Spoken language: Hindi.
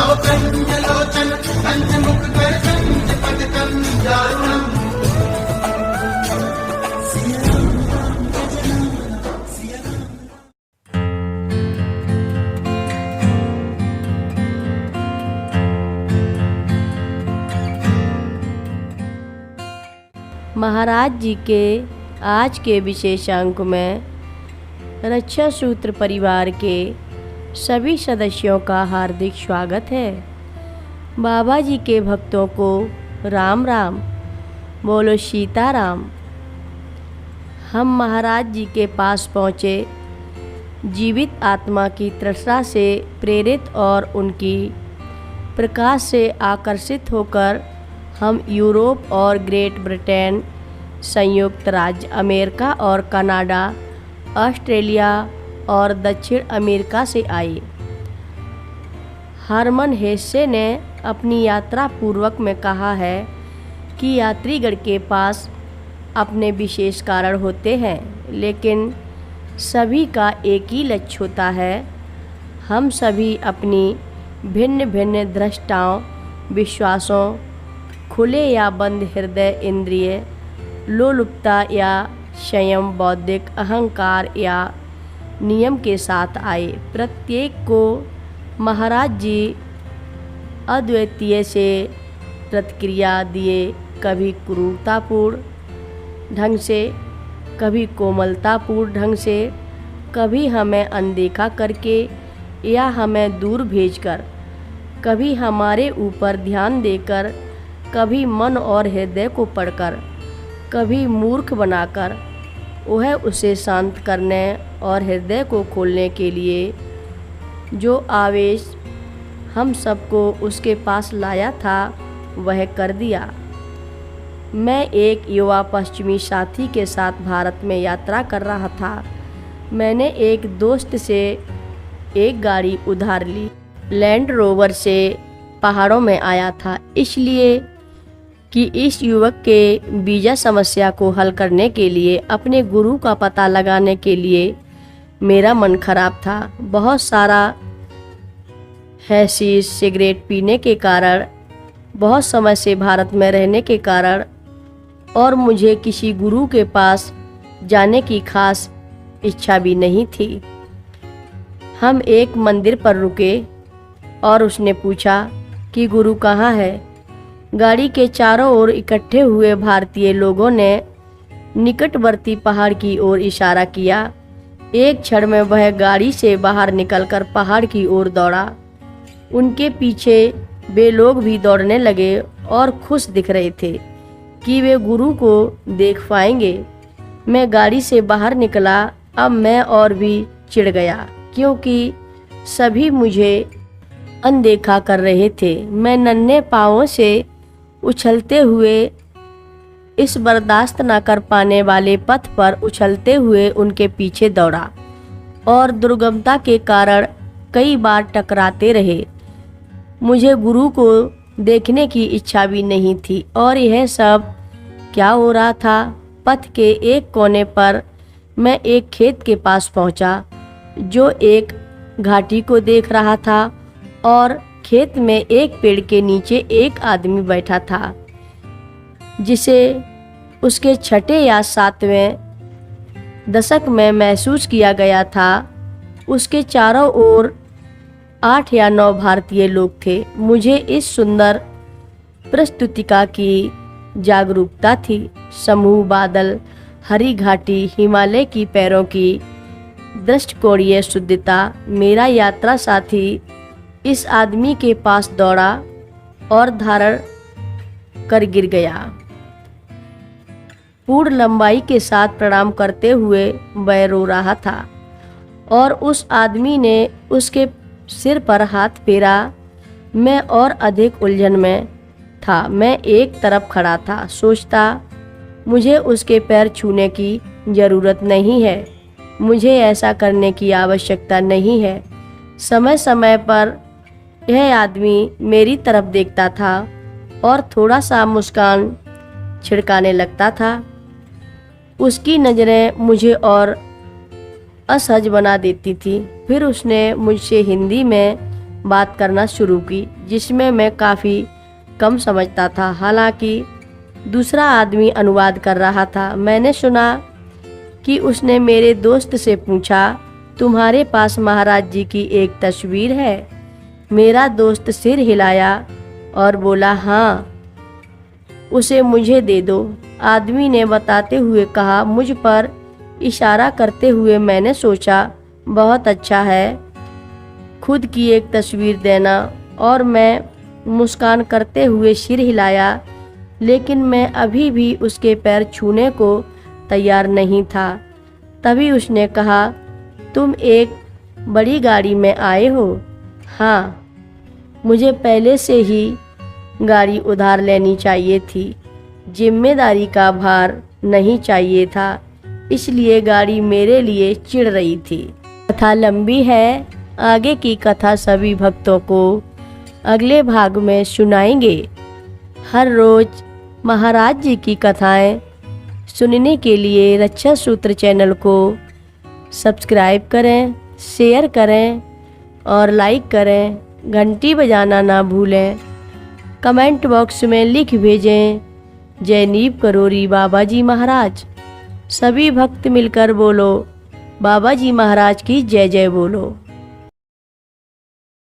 लव कंजलोचन कंजमुख कर कंज पद कंजारुणम। महाराज जी के आज के विशेष अंक में रक्षा सूत्र परिवार के सभी सदस्यों का हार्दिक स्वागत है। बाबा जी के भक्तों को राम राम, बोलो सीताराम। हम महाराज जी के पास पहुँचे जीवित आत्मा की तृष्णा से प्रेरित और उनकी प्रकाश से आकर्षित होकर हम यूरोप और ग्रेट ब्रिटेन, संयुक्त राज्य अमेरिका और कनाडा, ऑस्ट्रेलिया और दक्षिण अमेरिका से आए। हरमन हेसे ने अपनी यात्रा पूर्वक में कहा है कि यात्रीगण के पास अपने विशेष कारण होते हैं, लेकिन सभी का एक ही लक्ष्य होता है। हम सभी अपनी भिन्न भिन्न दृष्टाओं, विश्वासों, खुले या बंद हृदय, इंद्रिय लोलुपता या संयम, बौद्धिक अहंकार या नियम के साथ आए। प्रत्येक को महाराज जी अद्वितीय से प्रतिक्रिया दिए, कभी क्रूरतापूर्ण ढंग से, कभी कोमलतापूर्ण ढंग से, कभी हमें अनदेखा करके या हमें दूर भेजकर, कभी हमारे ऊपर ध्यान देकर, कभी मन और हृदय को पढ़कर, कभी मूर्ख बनाकर। वह उसे शांत करने और हृदय को खोलने के लिए जो आवेश हम सबको उसके पास लाया था वह कर दिया। मैं एक युवा पश्चिमी साथी के साथ भारत में यात्रा कर रहा था। मैंने एक दोस्त से एक गाड़ी उधार ली। लैंड रोवर से पहाड़ों में आया था, इसलिए कि इस युवक के वीज़ा समस्या को हल करने के लिए अपने गुरु का पता लगाने के लिए मेरा मन खराब था। बहुत सारा हैशिश सिगरेट पीने के कारण, बहुत समय से भारत में रहने के कारण और मुझे किसी गुरु के पास जाने की खास इच्छा भी नहीं थी। हम एक मंदिर पर रुके और उसने पूछा कि गुरु कहाँ है। गाड़ी के चारों ओर इकट्ठे हुए भारतीय लोगों ने निकटवर्ती पहाड़ की ओर इशारा किया। एक क्षण में वह गाड़ी से बाहर निकलकर पहाड़ की ओर दौड़ा। उनके पीछे वे लोग भी दौड़ने लगे और खुश दिख रहे थे कि वे गुरु को देख पाएंगे। मैं गाड़ी से बाहर निकला। अब मैं और भी चिढ़ गया क्योंकि सभी मुझे अनदेखा कर रहे थे। मैं नन्हे पाँवों से उछलते हुए इस बर्दाश्त न कर पाने वाले पथ पर उछलते हुए उनके पीछे दौड़ा और दुर्गमता के कारण कई बार टकराते रहे। मुझे गुरु को देखने की इच्छा भी नहीं थी और यह सब क्या हो रहा था। पथ के एक कोने पर मैं एक खेत के पास पहुंचा जो एक घाटी को देख रहा था और खेत में एक पेड़ के नीचे एक आदमी बैठा था जिसे उसके छठे या सातवें दशक में महसूस किया गया था। उसके चारों ओर 8 या 9 भारतीय लोग थे। मुझे इस सुंदर प्रस्तुतिका की जागरूकता थी। समूह बादल, हरी घाटी, हिमालय की पैरों की दृष्टिकोणीय शुद्धता। मेरा यात्रा साथी इस आदमी के पास दौड़ा और धारण कर गिर गया। पूर्ण लंबाई के साथ प्रणाम करते हुए वह रो रहा था और उस आदमी ने उसके सिर पर हाथ फेरा। मैं और अधिक उलझन में था। मैं एक तरफ खड़ा था, सोचता मुझे उसके पैर छूने की ज़रूरत नहीं है, मुझे ऐसा करने की आवश्यकता नहीं है। समय समय पर यह आदमी मेरी तरफ देखता था और थोड़ा सा मुस्कान छिड़काने लगता था। उसकी नज़रें मुझे और असहज बना देती थी। फिर उसने मुझसे हिंदी में बात करना शुरू की, जिसमें मैं काफ़ी कम समझता था। हालांकि दूसरा आदमी अनुवाद कर रहा था। मैंने सुना कि उसने मेरे दोस्त से पूछा, तुम्हारे पास महाराज जी की एक तस्वीर है? मेरा दोस्त सिर हिलाया और बोला, हाँ, उसे मुझे दे दो। आदमी ने बताते हुए कहा, मुझ पर इशारा करते हुए। मैंने सोचा, बहुत अच्छा है, खुद की एक तस्वीर देना। और मैं मुस्कान करते हुए सिर हिलाया, लेकिन मैं अभी भी उसके पैर छूने को तैयार नहीं था। तभी उसने कहा, तुम एक बड़ी गाड़ी में आए हो? हाँ, मुझे पहले से ही गाड़ी उधार लेनी चाहिए थी। जिम्मेदारी का भार नहीं चाहिए था, इसलिए गाड़ी मेरे लिए चिढ़ रही थी। कथा लंबी है, आगे की कथा सभी भक्तों को अगले भाग में सुनाएंगे। हर रोज महाराज जी की कथाएं सुनने के लिए रक्षा सूत्र चैनल को सब्सक्राइब करें, शेयर करें और लाइक करें। घंटी बजाना ना भूलें। कमेंट बॉक्स में लिख भेजें, जय नीव करोरी बाबा जी महाराज। सभी भक्त मिलकर बोलो, बाबा जी महाराज की जय जय बोलो।